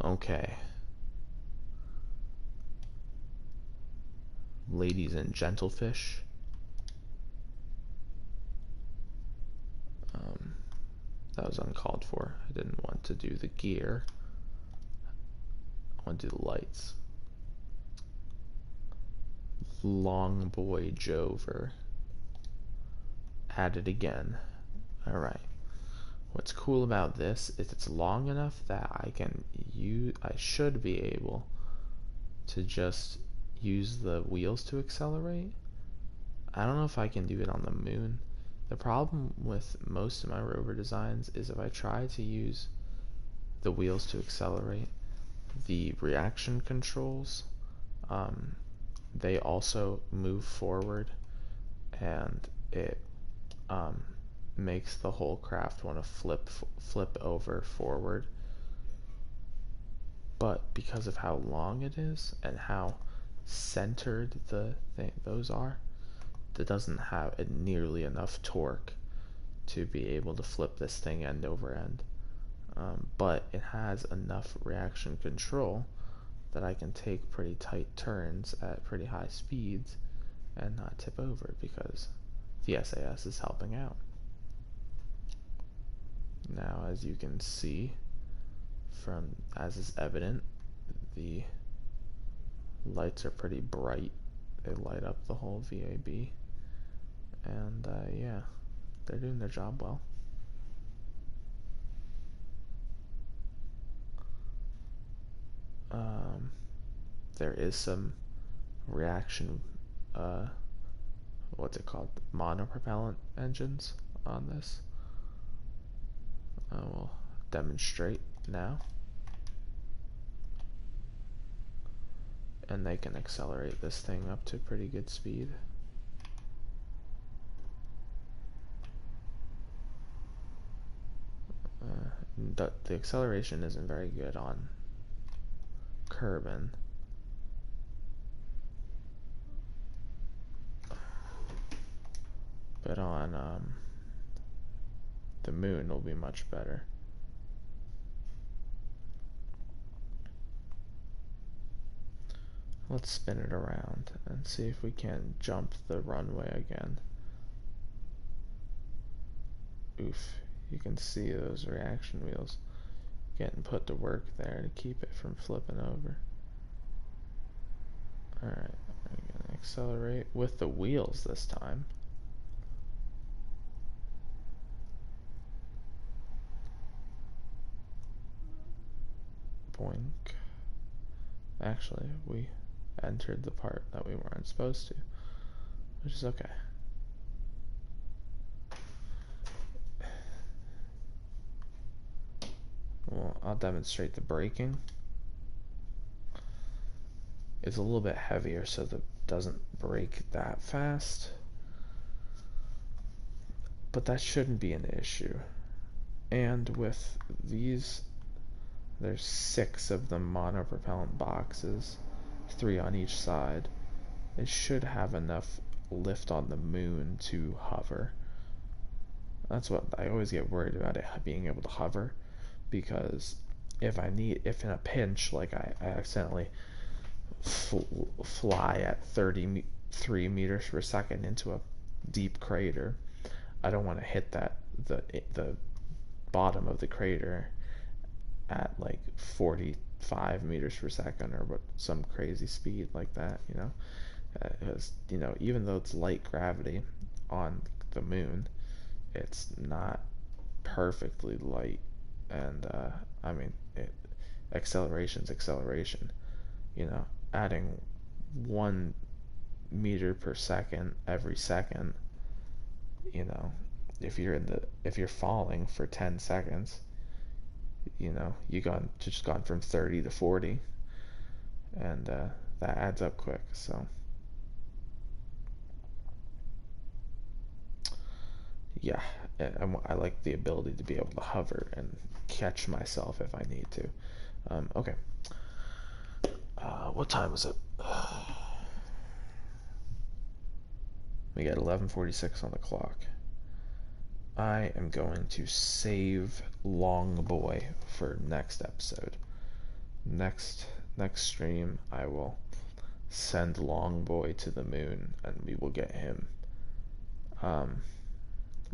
Okay. Ladies and gentlefish. That was uncalled for. I didn't want to do the gear. I want to do the lights. Long Boy Jover. add it again. Alright. What's cool about this is it's long enough that I should be able to just use the wheels to accelerate. I don't know if I can do it on the moon. The problem with most of my rover designs is if I try to use the wheels to accelerate, the reaction controls, they also move forward, and it makes the whole craft want to flip over forward. But because of how long it is and how centered those are, it doesn't have nearly enough torque to be able to flip this thing end over end. But it has enough reaction control that I can take pretty tight turns at pretty high speeds and not tip over because the SAS is helping out. Now, as you can see, as is evident, the lights are pretty bright. They light up the whole VAB, and yeah, they're doing their job well. There is some reaction, what's it called, monopropellant engines on this. I will demonstrate now. And they can accelerate this thing up to pretty good speed. The acceleration isn't very good on Kerbin. But on the moon will be much better. Let's spin it around and see if we can jump the runway again. Oof, you can see those reaction wheels getting put to work there to keep it from flipping over. Alright, I'm gonna accelerate with the wheels this time. Boink. Actually, we entered the part that we weren't supposed to, which is okay. Well, I'll demonstrate the braking. It's a little bit heavier so that it doesn't brake that fast, but that shouldn't be an issue. And with these, there's 6 of the monopropellant boxes, 3 on each side. It should have enough lift on the moon to hover. That's what I always get worried about, it being able to hover, because if in a pinch, like I accidentally fly at 33 meters per second into a deep crater, I don't want to hit the bottom of the crater at like 45 meters per second or some crazy speed like that, you know. Because, you know, even though it's light gravity on the moon, it's not perfectly light, and I mean, acceleration's acceleration. You know, adding 1 meter per second every second. You know, if you're falling for 10 seconds, you know, just gone from 30 to 40, and that adds up quick. So yeah, I like the ability to be able to hover and catch myself if I need to. Okay. What time is it? We got 11:46 on the clock. I am going to save Long Boy for next episode. Next stream, I will send Long Boy to the moon, and we will get him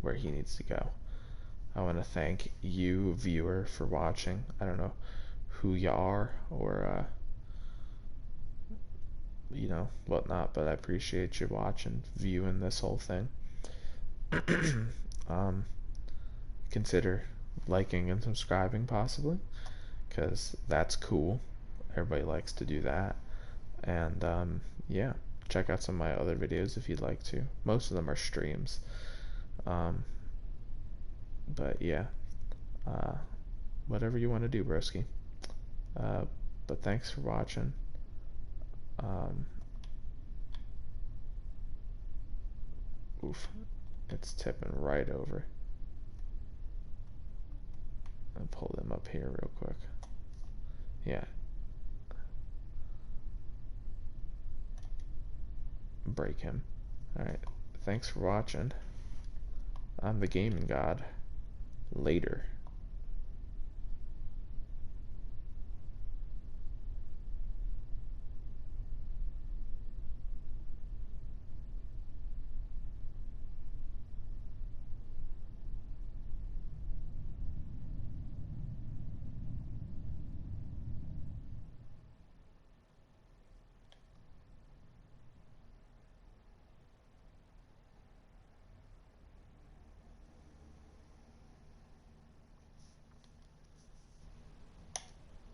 where he needs to go. I want to thank you, viewer, for watching. I don't know who you are or you know, whatnot, but I appreciate you watching, viewing this whole thing. um, consider liking and subscribing possibly, because that's cool. Everybody likes to do that. And yeah, check out some of my other videos if you'd like to. Most of them are streams. Um, but yeah, uh, whatever you want to do, broski. Uh, but thanks for watching. Um, oof, it's tipping right over. I'll pull them up here real quick. Yeah. Break him. Alright. Thanks for watching. I'm the Gaming God. Later.